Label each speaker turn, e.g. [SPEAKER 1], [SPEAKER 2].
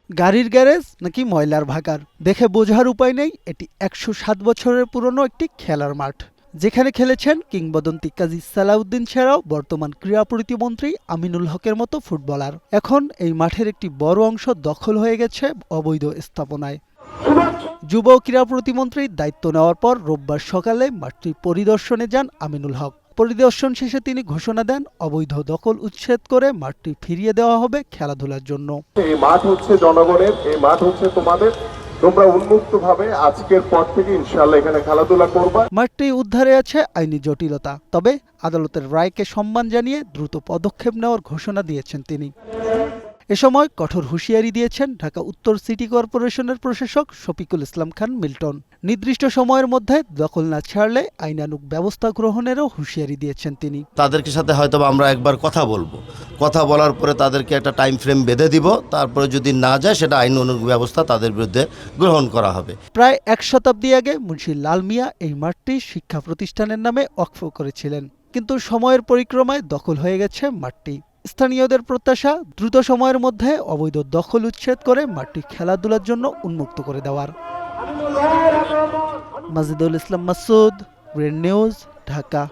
[SPEAKER 1] গাড়ির গ্যারেজ নাকি ময়লার ভাগাড়, দেখে বোঝার উপায় নেই এটি ১০৭ বছরের পুরনো একটি খেলার মাঠ, যেখানে খেলেছেন কিংবদন্তি কাজী সালাউদ্দিন ছাড়াও বর্তমান ক্রীড়া প্রতিমন্ত্রী আমিনুল হকের মতো ফুটবলার। এখন এই মাঠের একটি বড় অংশ দখল হয়ে গেছে অবৈধ স্থাপনায়। যুব ক্রীড়া প্রতিমন্ত্রীর দায়িত্ব নেওয়ার পর রোববার সকালে মাঠটি পরিদর্শনে যান আমিনুল হক। পরিদর্শন শেষে তিনি ঘোষণা দেন, অবৈধ দখল উচ্ছেদ করে মাঠটি ফিরিয়ে দেওয়া হবে খেলাধুলার জন্য।
[SPEAKER 2] এই মাঠ হচ্ছে জনগণের, এই মাঠ হচ্ছে তোমাদের, তোমরা উন্মুক্তভাবে আজকের পর থেকে ইনশাআল্লাহ এখানে খেলাধুলা করবা।
[SPEAKER 1] মাঠটি উদ্ধারে আছে আইনি জটিলতা, তবে আদালতের রায়কে সম্মান জানিয়ে দ্রুত পদক্ষেপ নেওয়ার ঘোষণা দিয়েছেন তিনি। এ সময় কঠোর হুঁশিয়ারি দিয়েছেন ঢাকা উত্তর সিটি কর্পোরেশনের প্রশাসক শফিকুল ইসলাম খান মিল্টন। নির্দিষ্ট সময়ের মধ্যে দখল না ছাড়লে আইনানুগ ব্যবস্থা গ্রহণেরও হুঁশিয়ারি দিয়েছেন তিনি।
[SPEAKER 3] তাদেরকে সাথে হয়তো আমরা একবার কথা বলবো, কথা বলার পরে তাদেরকে একটা টাইম ফ্রেম বেঁধে দিব, তারপরে যদি না যায় সেটা আইনানুগ ব্যবস্থা তাদের বিরুদ্ধে গ্রহণ করা হবে।
[SPEAKER 1] প্রায় এক শতাব্দী আগে মুন্সি লাল মিয়া এই মাঠটি শিক্ষা প্রতিষ্ঠানের নামে ওয়াকফ করেছিলেন, কিন্তু সময়ের পরিক্রমায় দখল হয়ে গেছে মাঠটি। স্থানীয়দের প্রত্যাশা, দ্রুত সময়ের মধ্যে অবৈধ দখল উচ্ছেদ করে মাঠটি খেলাধুলার জন্য উন্মুক্ত করে দেওয়ার। মাজিদুল ইসলাম মাসুদ, গ্রিন নিউজ, ঢাকা।